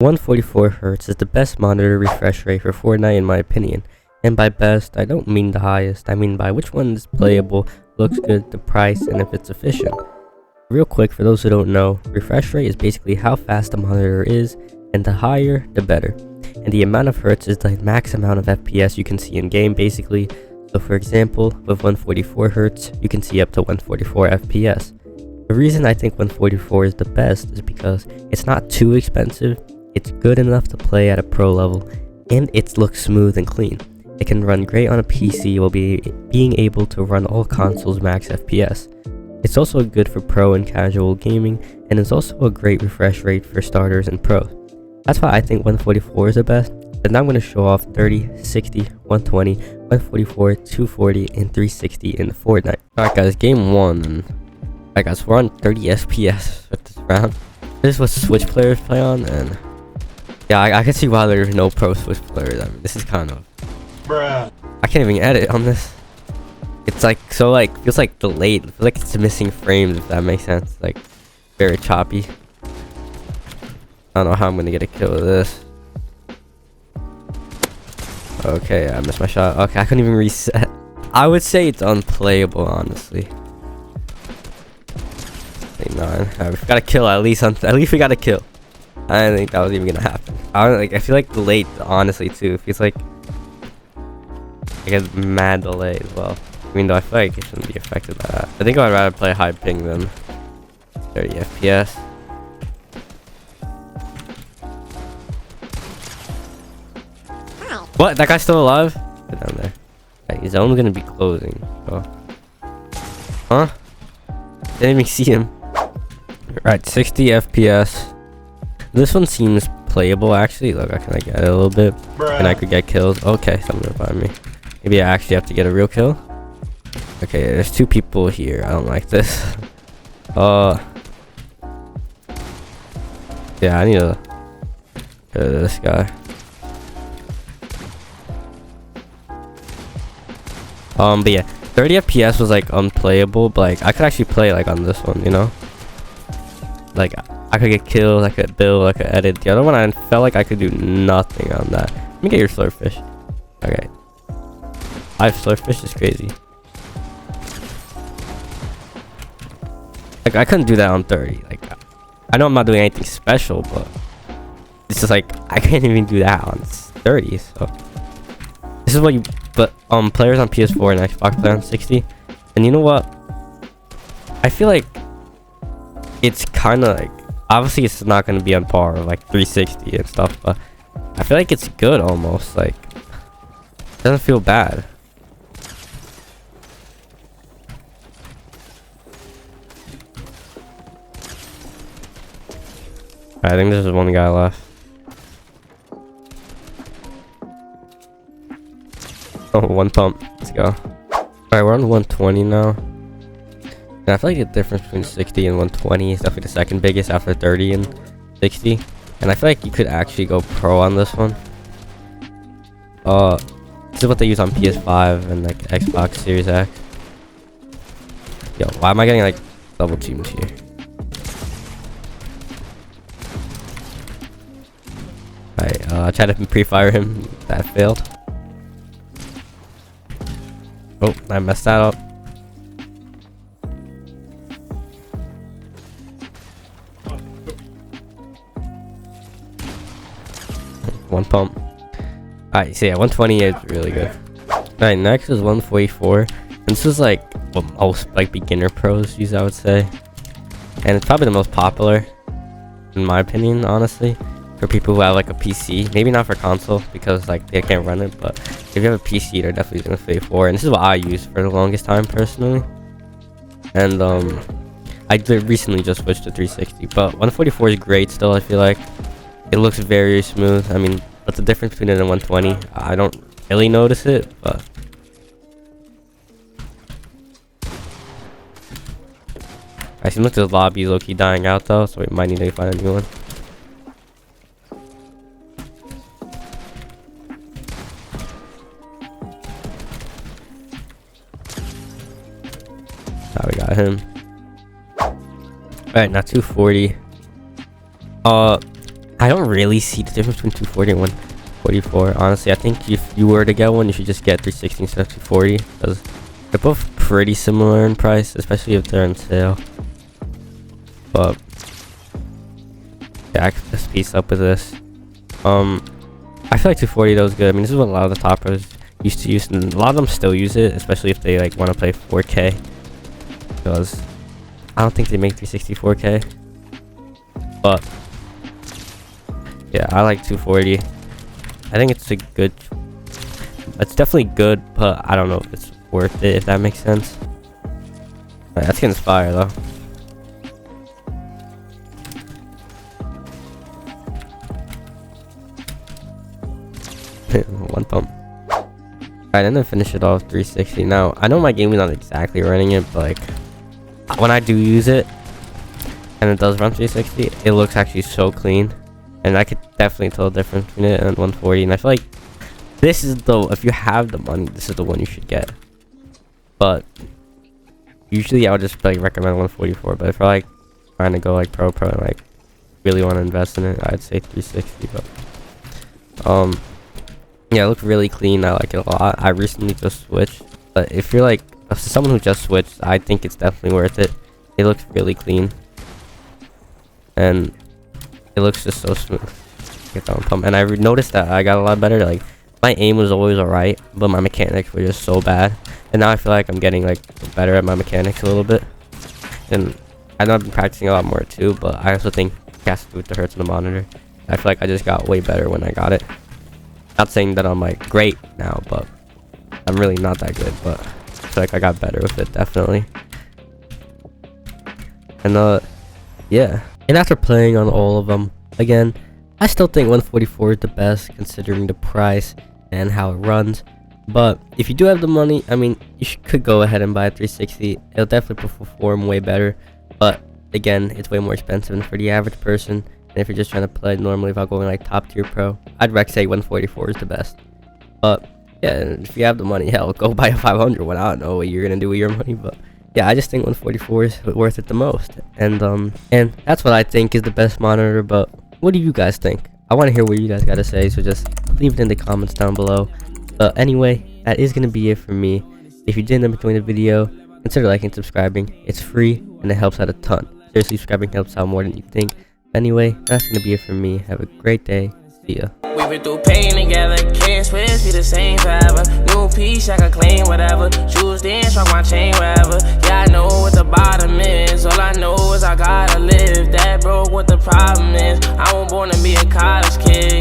144 Hz is the best monitor refresh rate for Fortnite in my opinion. And by best, I don't mean the highest, I mean by which one is playable, looks good, the price, and if it's efficient. Real quick, for those who don't know, refresh rate is basically how fast the monitor is, and the higher, the better. And the amount of Hertz is the max amount of FPS you can see in game basically. So for example, with 144 Hz, you can see up to 144 FPS. The reason I think 144 is the best is because it's not too expensive, it's good enough to play at a pro level, and it looks smooth and clean. It can run great on a PC while being able to run all consoles max FPS. It's also good for pro and casual gaming, and is also a great refresh rate for starters and pros. That's why I think 144 is the best, but now I'm going to show off 30, 60, 120, 144, 240, and 360 in Fortnite. Alright guys, game 1, and alright guys, we're on 30 FPS with this round. This is what Switch players play on, and yeah, I can see why there's no pro Switch players. I mean, this is kind of... Bruh. I can't even edit on this. It's like, so like, feels like delayed. It feels like it's missing frames, if that makes sense. Like, very choppy. I don't know how I'm gonna get a kill with this. Okay, I missed my shot. Okay, I couldn't even reset. I would say it's unplayable, honestly. 9. Alright, we got a kill at least. At least we got a kill. I didn't think that was even gonna happen. I feel like delayed, honestly, too. It feels like a mad delay as well. I mean, though, I feel like it shouldn't be affected by that. I think I'd rather play high ping than 30 FPS. What? That guy's still alive? Get down there. Right, his zone's gonna be closing. So. Huh? Didn't even see him. Right, 60 FPS. This one seems playable actually. Look, I can get it a little bit. And I could get kills. Okay, someone behind me. Maybe I actually have to get a real kill. Okay, there's 2 people here. I don't like this. Yeah, I need to get rid of this guy. But yeah, 30 FPS was like unplayable, but like I could actually play like on this one, you know? Like I could get killed, I could build, I could edit. The other one I felt like I could do nothing on that. Let me get your slurfish. Okay. 5 slurfish is crazy. Like I couldn't do that on 30. Like I know I'm not doing anything special, but it's just like I can't even do that on 30. So this is what you. But players on PS4 and Xbox play on 60. And you know what? I feel like it's kind of like, obviously it's not going to be on par with like 360 and stuff, but I feel like it's good almost. Like it doesn't feel bad. I think there's one guy left. Oh, 1 pump. Let's go. Alright, we're on 120 now. And I feel like the difference between 60 and 120 is definitely the second biggest after 30 and 60. And I feel like you could actually go pro on this one. This is what they use on PS5 and like Xbox Series X. Yo, why am I getting like double teamed here? Alright, I tried to pre-fire him. That failed. Oh, I messed that up. One pump. Alright, so yeah, 120 is really good. Alright, next is 144. And this is like what most like beginner pros use, I would say. And it's probably the most popular, in my opinion, honestly. For people who have like a PC, maybe not for console because like they can't run it, but if you have a PC, they're definitely gonna play for. And this is what I used for the longest time personally. And I did recently just switched to 360, but 144 is great still. I feel like it looks very smooth. I mean, what's the difference between it and 120? I don't really notice it, but I seem like the lobby is low-key dying out though, so we might need to find a new one. We got him. Alright, now 240. I don't don't really see the difference between 240 and 144. Honestly, I think if you were to get one, you should just get 360 instead of 240, because they're both pretty similar in price, especially if they're on sale. But yeah, I could just piece up with this. I feel like 240 though is good. I mean, this is what a lot of the top pros used to use, and a lot of them still use it, especially if they like want to play 4K, because I don't think they make 360 4K. But yeah, I like 240. I think it's a good, it's definitely good, but I don't know if it's worth it, if that makes sense. Right, that's getting fire though. One pump. Alright, and then finish it off 360. Now, I know my game is not exactly running it, but like when I do use it and it does run 360, it looks actually so clean, and I could definitely tell the difference between it and 140. And I feel like this is the, if you have the money, this is the one you should get. But usually I would just like recommend 144, but if you're like trying to go like pro and like really want to invest in it, I'd say 360. But yeah, it looks really clean. I like it a lot. I recently just switched, but if you're like someone who just switched, I think it's definitely worth it. It looks really clean, and it looks just so smooth. Get that one pump. And I noticed that I got a lot better. Like my aim was always alright, but my mechanics were just so bad. And now I feel like I'm getting like better at my mechanics a little bit. And I know I've been practicing a lot more too, but I also think it has to do with the hertz on the monitor. I feel like I just got way better when I got it. Not saying that I'm like great now, but I'm really not that good, but I feel like I got better with it, definitely. And yeah, and after playing on all of them again, I still think 144 is the best considering the price and how it runs. But if you do have the money, I mean, you could go ahead and buy a 360. It'll definitely perform way better, but again, it's way more expensive. And for the average person, and if you're just trying to play normally without going like top tier pro, I'd say 144 is the best. But yeah, if you have the money, hell, go buy a 500 one. I don't know what you're gonna do with your money, but yeah, I just think 144 is worth it the most. And that's what I think is the best monitor. But what do you guys think? I want to hear what you guys gotta say, so just leave it in the comments down below. But anyway, that is gonna be it for me. If you did end up enjoying the video, consider liking and subscribing. It's free and it helps out a ton. Seriously, subscribing helps out more than you think. Anyway, that's gonna be it for me. Have a great day. See ya. We been through pain together, can't switch, be the same forever. New piece, I can claim whatever. Choose then, strike my chain wherever. Yeah, I know what the bottom is. All I know is I gotta live. That broke what the problem is. I was born to be a college kid.